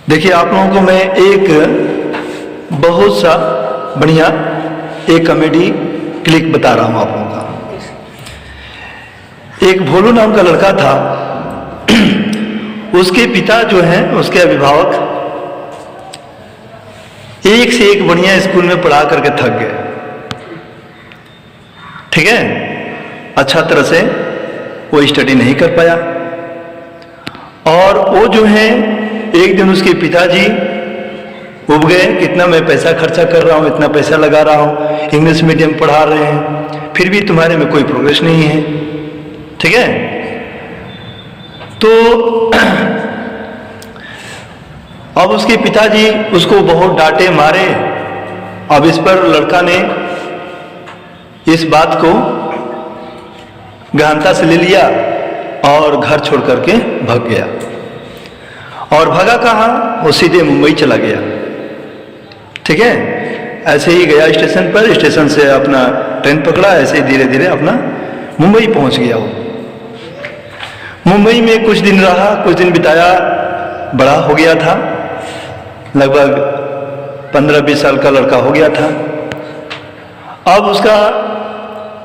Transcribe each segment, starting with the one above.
देखिए, आप लोगों को मैं एक बहुत सा बढ़िया एक कॉमेडी क्लिक बता रहा हूं आप लोगों का। एक भोलू नाम का लड़का था। उसके पिता जो हैं, उसके अभिभावक एक से एक बढ़िया स्कूल में पढ़ा करके थक गए। ठीक है, अच्छा तरह से वो स्टडी नहीं कर पाया। और वो जो है, एक दिन उसके पिताजी उब गए, कितना मैं पैसा खर्चा कर रहा हूँ, इतना पैसा लगा रहा हूँ, इंग्लिश मीडियम पढ़ा रहे हैं, फिर भी तुम्हारे में कोई प्रोग्रेस नहीं है। ठीक है, तो अब उसके पिताजी उसको बहुत डांटे मारे। अब इस पर लड़का ने इस बात को गहनता से ले लिया और घर छोड़ करके भाग गया। और भागा कहाँ? वो सीधे मुंबई चला गया। ठीक है, ऐसे ही गया स्टेशन पर, स्टेशन से अपना ट्रेन पकड़ा, ऐसे ही धीरे धीरे अपना मुंबई पहुंच गया। वो मुंबई में कुछ दिन रहा, कुछ दिन बिताया, बड़ा हो गया था, लगभग 15-20 साल का लड़का हो गया था। अब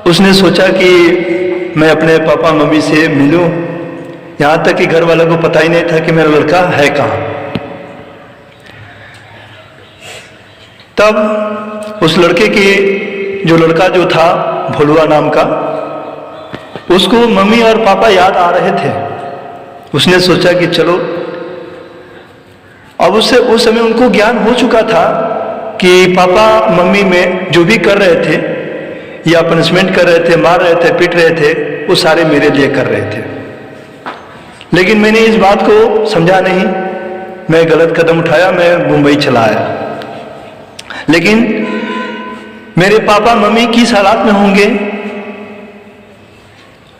उसने सोचा कि मैं अपने पापा मम्मी से मिलूं। यहां तक कि घर वालों को पता ही नहीं था कि मेरा लड़का है कहां। तब उस लड़के के जो लड़का जो था भोलुआ नाम का, उसको मम्मी और पापा याद आ रहे थे। उसने सोचा कि चलो, अब उससे उस समय उनको ज्ञान हो चुका था कि पापा मम्मी में जो भी कर रहे थे या पनिशमेंट कर रहे थे, मार रहे थे, पीट रहे थे, वो सारे मेरे लिए कर रहे थे। लेकिन मैंने इस बात को समझा नहीं, मैं गलत कदम उठाया, मैं मुंबई चला आया। लेकिन मेरे पापा मम्मी किस हालात में होंगे,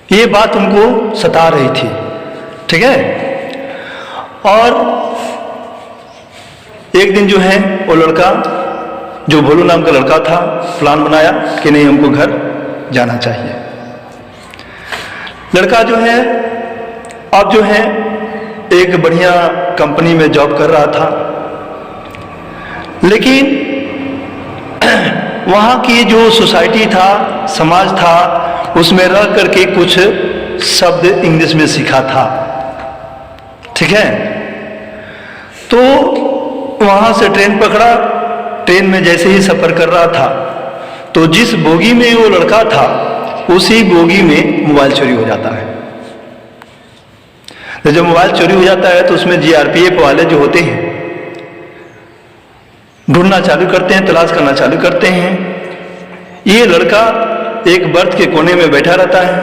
ये बात उनको सता रही थी। ठीक है, और एक दिन जो है वो लड़का, जो भोलू नाम का लड़का था, प्लान बनाया कि नहीं, हमको घर जाना चाहिए। लड़का जो है अब जो है एक बढ़िया कंपनी में जॉब कर रहा था। लेकिन वहाँ की जो सोसाइटी था, समाज था, उसमें रह करके कुछ शब्द इंग्लिश में सीखा था। ठीक है, तो वहाँ से ट्रेन पकड़ा। ट्रेन में जैसे ही सफर कर रहा था तो जिस बोगी में वो लड़का था, उसी बोगी में मोबाइल चोरी हो जाता है। तो जब मोबाइल चोरी हो जाता है तो उसमें जीआरपीएफ वाले जो होते हैं ढूंढना चालू करते हैं, तलाश करना चालू करते हैं। ये लड़का एक बर्थ के कोने में बैठा रहता है।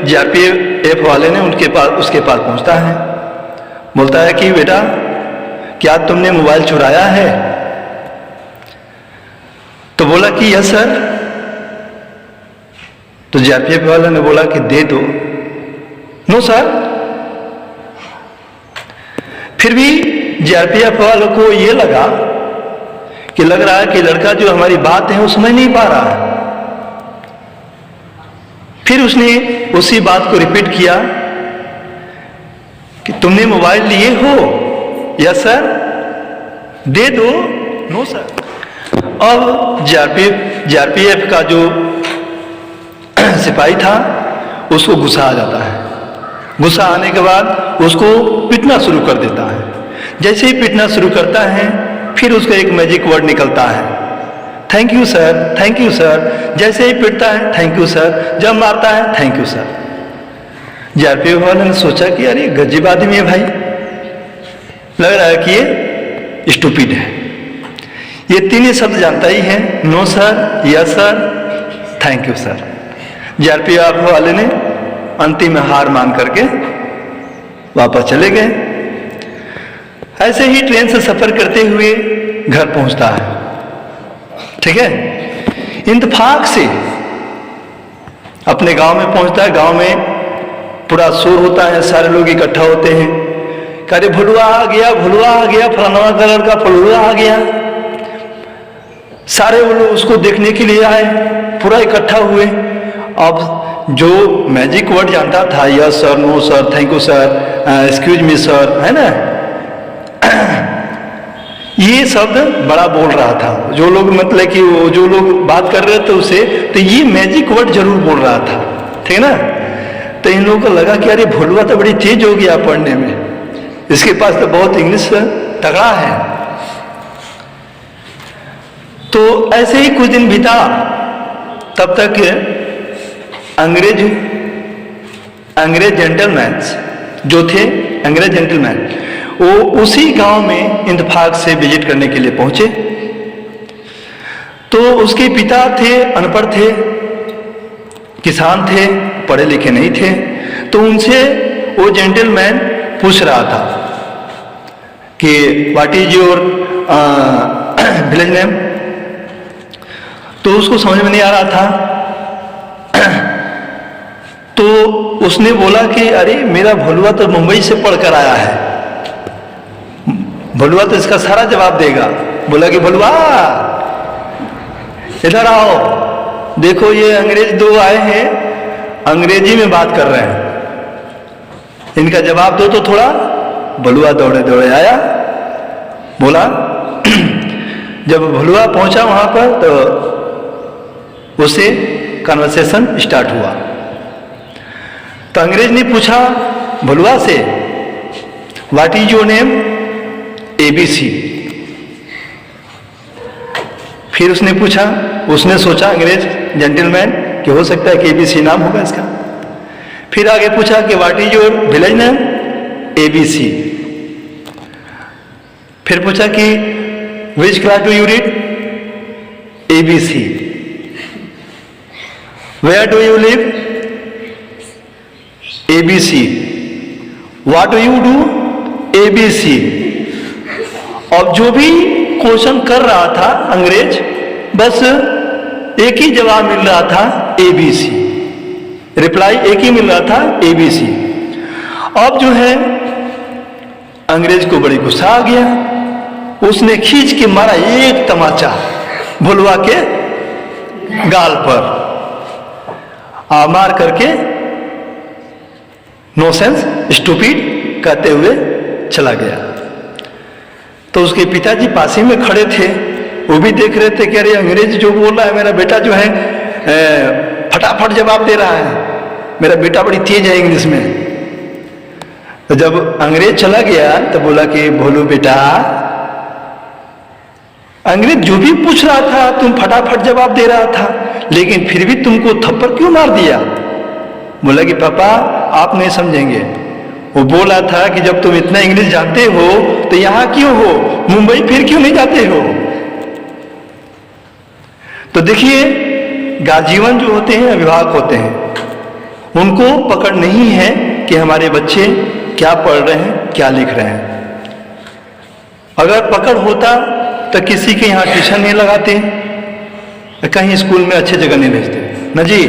जीआरपीएफ वाले ने उसके पास पहुंचता है, बोलता है कि बेटा, क्या तुमने मोबाइल चुराया है? तो बोला कि यस सर। तो जीआरपीएफ वाले ने बोला कि दे दो। No sir. फिर भी जीआरपीएफ वालों को यह लगा कि लग रहा है कि लड़का जो हमारी बात है वो समझ नहीं पा रहा है। फिर उसने उसी बात को रिपीट किया कि तुमने मोबाइल लिए हो? Yes sir. दे दो। No sir. अब जीआरपीएफ का जो सिपाही था उसको गुस्सा आ जाता है। गुस्सा आने के बाद उसको पीटना शुरू कर देता है। जैसे ही पीटना शुरू करता है, फिर उसका एक मैजिक वर्ड निकलता है, thank you sir, thank you sir. जैसे ही पीटता है, थैंक यू सर। जब मारता है, थैंक यू सर। जीआरपीएफ वाले ने सोचा कि अरे गजीब आदमी है भाई, लग रहा है कि ये स्टूपिड है। ये तीन ही शब्द जानता ही है, no sir, yes sir, thank you sir. GRPF वाले ने अंतिम में हार मान करके वापस चले गए। ऐसे ही ट्रेन से सफर करते हुए घर पहुंचता है। ठीक है, इंतफाक से अपने गांव में पहुंचता है। गांव में पूरा शोर होता है, सारे लोग इकट्ठा होते हैं, कहते भुलुआ आ गया, भुलुआ आ गया, फलाना कलर का भुलुआ आ गया। सारे वो लोग उसको देखने के लिए आए, पूरा इकट्ठा हुए। अब जो मैजिक वर्ड जानता था, yes sir, no sir, thank you sir, excuse me sir, है ना, ये शब्द बड़ा बोल रहा था। जो लोग मतलब कि वो जो लोग बात कर रहे थे उससे, तो ये मैजिक वर्ड जरूर बोल रहा था, ठीक है ना। तो इन लोगों को लगा कि अरे भोलुआ तो बड़ी तेज हो गया पढ़ने में, इसके पास तो बहुत इंग्लिश तगड़ा है। तो ऐसे ही कुछ दिन बीता, तब तक अंग्रेज जेंटलमैन जो थे, अंग्रेज जेंटलमैन, वो उसी गांव में इंतफाक से विजिट करने के लिए पहुंचे। तो उसके पिता थे, अनपढ़ थे, किसान थे, पढ़े लिखे नहीं थे। तो उनसे वो जेंटलमैन पूछ रहा था कि what is your village name. तो उसको समझ में नहीं आ रहा था। तो उसने बोला कि अरे मेरा भोलुआ तो मुंबई से पढ़कर आया है, भोलुआ तो इसका सारा जवाब देगा। बोला कि भोलुआ इधर आओ, देखो ये अंग्रेज दो आए हैं, अंग्रेजी में बात कर रहे हैं, इनका जवाब दो तो थोड़ा। भोलुआ दौड़े दौड़े आया, बोला। जब भोलुआ पहुंचा वहां पर तो उससे कन्वर्सेशन स्टार्ट हुआ। तो अंग्रेज ने पूछा भोलुआ से, what is your name? ABC। फिर उसने पूछा, उसने सोचा अंग्रेज जेंटलमैन कि हो सकता है कि ABC नाम होगा इसका। फिर आगे पूछा कि what is your village name? ABC। फिर पूछा कि which class do you read? ABC। Where do you live? ABC। What do you do? ABC। अब जो भी क्वेश्चन कर रहा था अंग्रेज, बस एक ही जवाब मिल रहा था, ABC। रिप्लाई एक ही मिल रहा था, ABC। अब जो है अंग्रेज को बड़ी गुस्सा आ गया, उसने खींच के मारा एक तमाचा भोलुआ के गाल पर, मार करके नो सेंस स्टूपिड कहते हुए चला गया। तो उसके पिताजी पास ही में खड़े थे, वो भी देख रहे थे कि अरे अंग्रेज जो बोल रहा है, मेरा बेटा जो है फटाफट जवाब दे रहा है, मेरा बेटा बड़ी तेज है इंग्लिश में। तो जब अंग्रेज चला गया तो बोला कि भोलू बेटा, अंग्रेज जो भी पूछ रहा था तुम फटाफट जवाब दे रहा था, लेकिन फिर भी तुमको थप्पड़ क्यों मार दिया? बोला कि पापा आप नहीं समझेंगे, वो बोला था कि जब तुम इतना इंग्लिश जानते हो तो यहां क्यों हो, मुंबई फिर क्यों नहीं जाते हो? तो देखिए, गार्जियन जो होते हैं, अभिभावक होते हैं, उनको पकड़ नहीं है कि हमारे बच्चे क्या पढ़ रहे हैं, क्या लिख रहे हैं। अगर पकड़ होता तो किसी के यहाँ ट्यूशन नहीं लगाते, कहीं स्कूल में अच्छे जगह नहीं भेजते ना जी।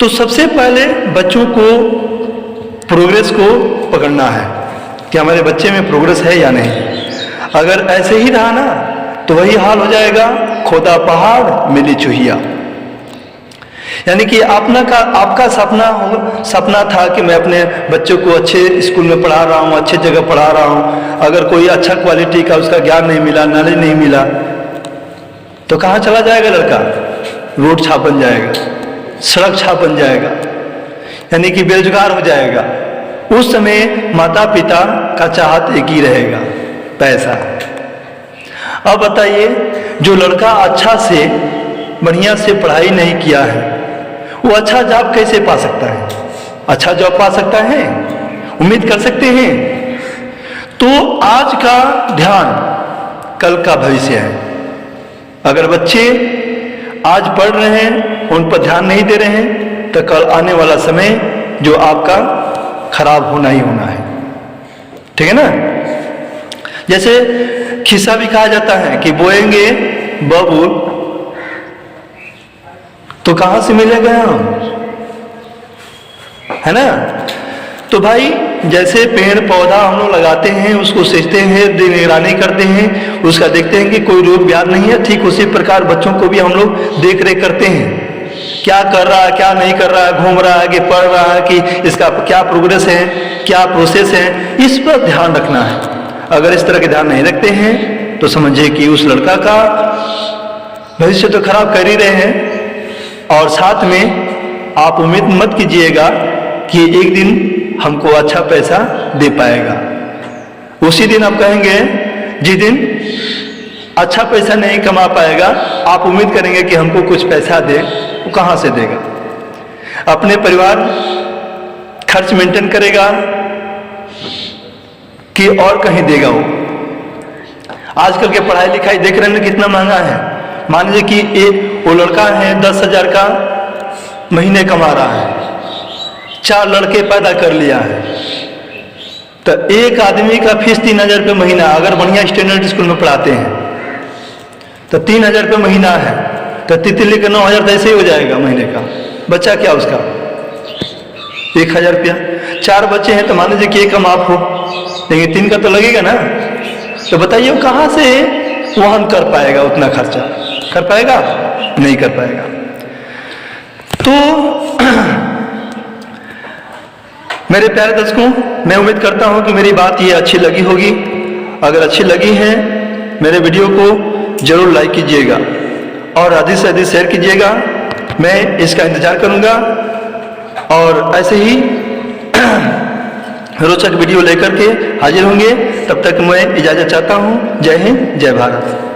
तो सबसे पहले बच्चों को प्रोग्रेस को पकड़ना है कि हमारे बच्चे में प्रोग्रेस है या नहीं। अगर ऐसे ही रहा ना तो वही हाल हो जाएगा, खोदा पहाड़ मिली चूहिया। यानी कि आपका सपना था कि मैं अपने बच्चों को अच्छे स्कूल में पढ़ा रहा हूँ, अच्छे जगह पढ़ा रहा हूँ, अगर कोई अच्छा क्वालिटी का उसका ज्ञान नहीं मिला, नॉलेज नहीं मिला, तो कहाँ चला जाएगा लड़का? रोड छाप बन जाएगा, सड़क छाप बन जाएगा, यानी कि बेरोजगार हो जाएगा। उस समय माता पिता का चाहत एक ही रहेगा, पैसा। अब बताइए, जो लड़का अच्छा से बढ़िया से पढ़ाई नहीं किया है, वो अच्छा जॉब कैसे पा सकता है? अच्छा जॉब पा सकता है? उम्मीद कर सकते हैं? तो आज का ध्यान कल का भविष्य है। अगर बच्चे आज पढ़ रहे हैं, उन पर ध्यान नहीं दे रहे हैं, तो कल आने वाला समय जो आपका खराब होना ही होना है। ठीक है ना? जैसे खिस्सा भी कहा जाता है कि बोएंगे बबूल तो कहां से मिलेगा, है ना? तो भाई जैसे पेड़ पौधा हम लोग लगाते हैं, उसको सींचते हैं, निगरानी करते हैं, उसका देखते हैं कि कोई रोग ब्याध नहीं है, ठीक उसी प्रकार बच्चों को भी हम लोग देख रेख करते हैं। क्या कर रहा है, क्या नहीं कर रहा है, घूम रहा है कि पढ़ रहा है, कि इसका क्या प्रोग्रेस है, क्या प्रोसेस है, इस पर ध्यान रखना है। अगर इस तरह के ध्यान नहीं रखते हैं तो समझिए कि उस लड़का का भविष्य तो खराब कर ही रहे हैं, और साथ में आप उम्मीद मत कीजिएगा कि एक दिन हमको अच्छा पैसा दे पाएगा। उसी दिन आप कहेंगे, जिस दिन अच्छा पैसा नहीं कमा पाएगा, आप उम्मीद करेंगे कि हमको कुछ पैसा दे, वो कहाँ से देगा? अपने परिवार खर्च मेंटेन करेगा कि और कहीं देगा? वो आजकल के पढ़ाई लिखाई देख रहे हैं कितना महंगा है। मान लीजिए कि वो लड़का है 10,000 का महीने कमा रहा है, 4 लड़के पैदा कर लिया है, तो एक आदमी का फीस 3,000 रुपये महीना। अगर बढ़िया स्टैंडर्ड स्कूल में पढ़ाते हैं तो 3,000 रुपये महीना है, तो तितली का 9,000 तो ऐसे ही हो जाएगा महीने का। बच्चा क्या उसका 1,000 रुपया। 4 बच्चे हैं तो मान लीजिए कि एक का माफ हो, लेकिन 3 का तो लगेगा ना। तो बताइए वो कहाँ से वहन कर पाएगा? उतना खर्चा कर पाएगा? नहीं कर पाएगा। तो मेरे प्यारे दर्शकों, मैं उम्मीद करता हूं कि मेरी बात ये अच्छी लगी होगी। अगर अच्छी लगी है, मेरे वीडियो को जरूर लाइक कीजिएगा और अधिक से अधिक शेयर कीजिएगा। मैं इसका इंतजार करूंगा और ऐसे ही रोचक वीडियो लेकर के हाजिर होंगे। तब तक मैं इजाजत चाहता हूं। जय हिंद, जय भारत।